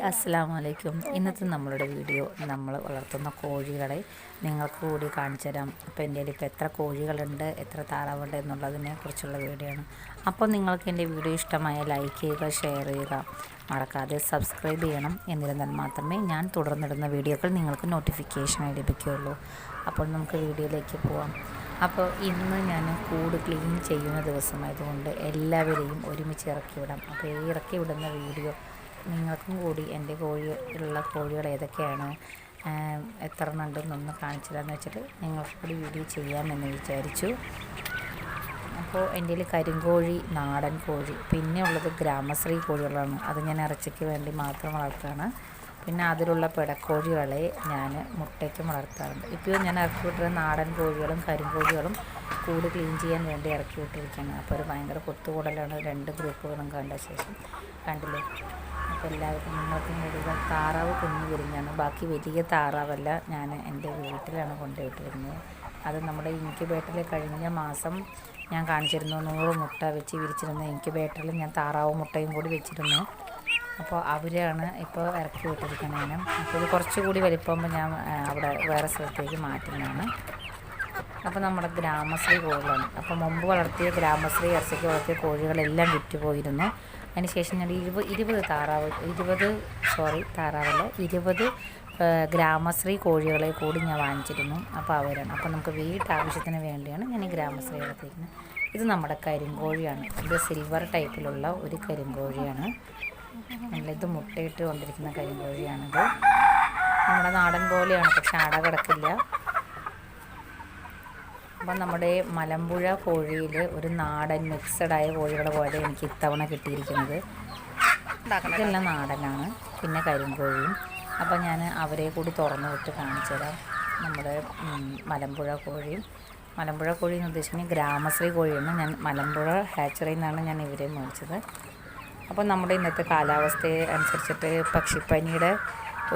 അസ്സലാമു അലൈക്കും. ഇന്നത്തെ നമ്മളുടെ വീഡിയോ നമ്മൾ വളർത്തുന്ന കോഴികളെ നിങ്ങൾക്ക് കൂടി കാണിച്ചു തരാം. അപ്പോൾ എൻ്റെ കയ്യിൽ ഇപ്പോൾ എത്ര കോഴികളുണ്ട്, എത്ര താറാവുണ്ട് എന്നുള്ളതിനെ കുറിച്ചുള്ള വീഡിയോ ആണ്. അപ്പോൾ നിങ്ങൾക്ക് എൻ്റെ വീഡിയോ ഇഷ്ടമായ ലൈക്ക് ചെയ്യുക, ഷെയർ ചെയ്യുക, മറക്കാതെ സബ്സ്ക്രൈബ് ചെയ്യണം. എന്നിരുന്നാൽ മാത്രമേ ഞാൻ തുടർന്നിടുന്ന വീഡിയോകൾ നിങ്ങൾക്ക് നോട്ടിഫിക്കേഷനായി ലഭിക്കുകയുള്ളൂ. അപ്പോൾ നമുക്ക് വീഡിയോയിലേക്ക് പോവാം. അപ്പോൾ ഇന്ന് ഞാൻ കൂട് ക്ലീൻ ചെയ്യുന്ന ദിവസമായതുകൊണ്ട് എല്ലാവരെയും ഒരുമിച്ച് ഇറക്കി വിടാം. അപ്പോൾ ഈ ഇറക്കി വിടുന്ന വീഡിയോ നിങ്ങൾക്കും കൂടി എൻ്റെ കോഴികൾ ഏതൊക്കെയാണ്, എത്ര എണ്ണമുണ്ടെന്നൊന്ന് കാണിച്ചു തരാമെന്ന് വെച്ചിട്ട് നിങ്ങൾക്ക് കൂടി വീഡിയോ ചെയ്യാമെന്ന് വിചാരിച്ചു. അപ്പോൾ എൻ്റെ കയ്യിൽ കരിങ്കോഴി, നാടൻ കോഴി, പിന്നെ ഉള്ളത് ഗ്രാമശ്രീ കോഴികളാണ്. അത് ഞാൻ ഇറച്ചിക്ക് വേണ്ടി മാത്രം വളർത്തുകയാണ്. പിന്നെ അതിലുള്ള പിടക്കോഴികളെ ഞാൻ മുട്ടയ്ക്കും വളർത്താറുണ്ട്. ഇപ്പോൾ ഞാൻ ഇറക്കി വിട്ടിരുന്ന നാടൻ കോഴികളും കരിങ്കോഴികളും കൂട് ക്ലീൻ ചെയ്യാൻ വേണ്ടി ഇറക്കി വിട്ടിരിക്കുകയാണ്. അപ്പോൾ ഒരു ഭയങ്കര കൊത്തുകൂടലാണ്. 2 ഗ്രൂപ്പുകളും കണ്ട ശേഷം കണ്ടില്ലേ. അപ്പോൾ എല്ലാവർക്കും നിങ്ങൾക്കും കൂടുതൽ താറാവ് കുഞ്ഞു വിരിഞ്ഞാണ്. ബാക്കി വലിയ താറാവല്ല, ഞാൻ എൻ്റെ വീട്ടിലാണ് കൊണ്ടുപോയിട്ടിരുന്നത്. അത് നമ്മുടെ ഇൻക്യുബേറ്ററിൽ കഴിഞ്ഞ മാസം ഞാൻ കാണിച്ചിരുന്നു. 100 മുട്ട വെച്ച് വിരിച്ചിരുന്ന ഇൻക്യുബേറ്ററിൽ ഞാൻ താറാവ് മുട്ടയും കൂടി വെച്ചിരുന്നു. അപ്പോൾ അവരാണ് ഇപ്പോൾ ഇറക്കി വിട്ടിരിക്കുന്നത്. അപ്പോൾ ഇത് കുറച്ചുകൂടി വലിപ്പമാകുമ്പോൾ ഞാൻ അവിടെ വേറെ സ്ഥലത്തേക്ക് മാറ്റുന്നതാണ്. അപ്പോൾ നമ്മുടെ ഗ്രാമശ്രീ കോഴികളാണ്. അപ്പോൾ മുമ്പ് വളർത്തിയ ഗ്രാമശ്രീ ഇറച്ചിക്ക് വളർത്തിയ കോഴികളെല്ലാം വിറ്റുപോയിരുന്നു. അതിന് ശേഷം ഞാൻ 20 ഗ്രാമശ്രീ കോഴികളെ കൂടി ഞാൻ വാങ്ങിച്ചിരുന്നു. അപ്പോൾ അവരാണ്. അപ്പോൾ നമുക്ക് വീട്ടാവശ്യത്തിന് വേണ്ടിയാണ് ഞാൻ ഈ ഗ്രാമശ്രീ വളർത്തിയിരിക്കുന്നത്. ഇത് നമ്മുടെ കരിങ്കോഴിയാണ്. ഇത് സിൽവർ ടൈപ്പിലുള്ള ഒരു കരിങ്കോഴിയാണ്. ഇത് മുട്ടയിട്ട് കൊണ്ടിരിക്കുന്ന കരിങ്കോഴിയാണിത്. നമ്മുടെ നാടൻ പോലെയാണ്, പക്ഷെ അട കിടക്കില്ല. അപ്പം നമ്മുടെ മലമ്പുഴ കോഴിയിൽ ഒരു നാടൻ മിക്സഡായ കോഴികളെ പോലെ എനിക്ക് ഇത്തവണ കിട്ടിയിരിക്കുന്നത്. ഇതെല്ലാം നാടനാണ്. പിന്നെ കരിങ്കോഴിയും. അപ്പം ഞാൻ അവരെ കൂടി തുറന്നു വിട്ട് കാണിച്ചു തരാം. നമ്മുടെ മലമ്പുഴ കോഴി എന്ന് ഉദ്ദേശിക്കുന്നത് ഗ്രാമശ്രീ കോഴിയാണ്. ഞാൻ മലമ്പുഴ ഹാച്ചറിയിൽ നിന്നാണ് ഞാൻ ഇവരെ മേടിച്ചത്. അപ്പോൾ നമ്മുടെ ഇന്നത്തെ കാലാവസ്ഥയെ അനുസരിച്ചിട്ട് പക്ഷിപ്പനിയുടെ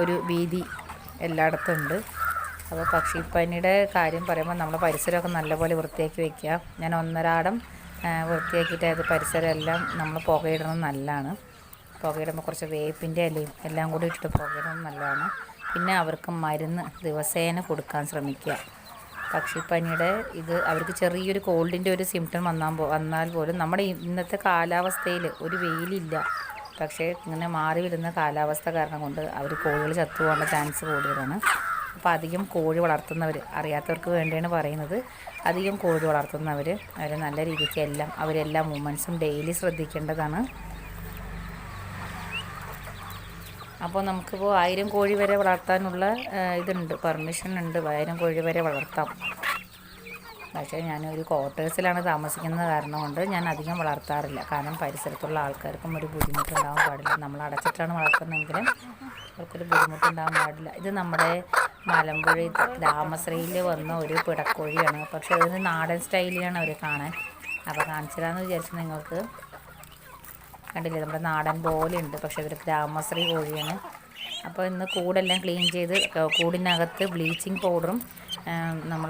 ഒരു ഭീതി എല്ലായിടത്തും ഉണ്ട്. അപ്പോൾ പക്ഷിപ്പനിയുടെ കാര്യം പറയുമ്പോൾ നമ്മുടെ പരിസരമൊക്കെ നല്ലപോലെ വൃത്തിയാക്കി വയ്ക്കുക. ഞാൻ ഒന്നരാടം വൃത്തിയാക്കിയിട്ട് അത് പരിസരമെല്ലാം നമ്മൾ പുകയിടണം നല്ലതാണ്. പുകയിടുമ്പോൾ കുറച്ച് വേപ്പിൻ്റെ ഇലയും എല്ലാം കൂടി ഇട്ടിട്ട് പുകയിടണം നല്ലതാണ്. പിന്നെ അവർക്ക് മരുന്ന് ദിവസേന കൊടുക്കാൻ ശ്രമിക്കുക. പക്ഷിപ്പനിയുടെ ഇത് അവർക്ക് ചെറിയൊരു കോൾഡിൻ്റെ ഒരു സിംറ്റം വന്നാൽ പോലും നമ്മുടെ ഇന്നത്തെ കാലാവസ്ഥയിൽ ഒരു വെയിലില്ല, പക്ഷേ ഇങ്ങനെ മാറി വരുന്ന കാലാവസ്ഥ കാരണം കൊണ്ട് അവർ കോഴികൾ ചത്തുപോകേണ്ട ചാൻസ് കൂടുതലാണ്. അപ്പോൾ അധികം കോഴി വളർത്തുന്നവർ, അറിയാത്തവർക്ക് വേണ്ടിയാണ് പറയുന്നത്, അധികം കോഴി വളർത്തുന്നവർ അവർ നല്ല രീതിക്ക് അവരെല്ലാ മൂമെൻറ്റ്സും ഡെയിലി ശ്രദ്ധിക്കേണ്ടതാണ്. അപ്പോൾ നമുക്കിപ്പോൾ 1000 കോഴി വരെ വളർത്താനുള്ള ഇതുണ്ട്, പെർമിഷൻ ഉണ്ട്. 1000 കോഴി വരെ വളർത്താം. പക്ഷേ ഞാനൊരു ക്വാർട്ടേഴ്സിലാണ് താമസിക്കുന്നത് കാരണം കൊണ്ട് ഞാൻ അധികം വളർത്താറില്ല. കാരണം പരിസരത്തുള്ള ആൾക്കാർക്കും ഒരു ബുദ്ധിമുട്ടുണ്ടാകാൻ പാടില്ല. നമ്മൾ അടച്ചിട്ടാണ് വളർത്തുന്നതെങ്കിലും അവർക്കൊരു ബുദ്ധിമുട്ടുണ്ടാകാൻ പാടില്ല. ഇത് നമ്മുടെ മലമ്പുഴ ഗ്രാമശ്രീയിൽ വന്ന ഒരു പിടക്കോഴിയാണ്. പക്ഷേ അതിന് നാടൻ സ്റ്റൈലിലാണ് അവർ കാണാൻ. അപ്പോൾ കാണിച്ചിടാമെന്ന് വിചാരിച്ചു നിങ്ങൾക്ക്. കണ്ടില്ലേ, നമ്മുടെ നാടൻ പോലെ ഉണ്ട്, പക്ഷേ ഇതൊരു ഗ്രാമശ്രീ കോഴിയാണ്. അപ്പോൾ ഇന്ന് കൂടെല്ലാം ക്ലീൻ ചെയ്ത് കൂടിനകത്ത് ബ്ലീച്ചിങ് പൗഡറും നമ്മൾ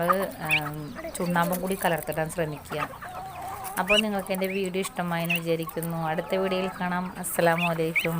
ചുണ്ണാമ്പും കൂടി കലർത്തിടാൻ ശ്രമിക്കുക. അപ്പോൾ നിങ്ങൾക്ക് എൻ്റെ വീഡിയോ ഇഷ്ടമായെന്ന് വിചാരിക്കുന്നു. അടുത്ത വീഡിയോയിൽ കാണാം. അസ്സലാമു അലൈക്കും.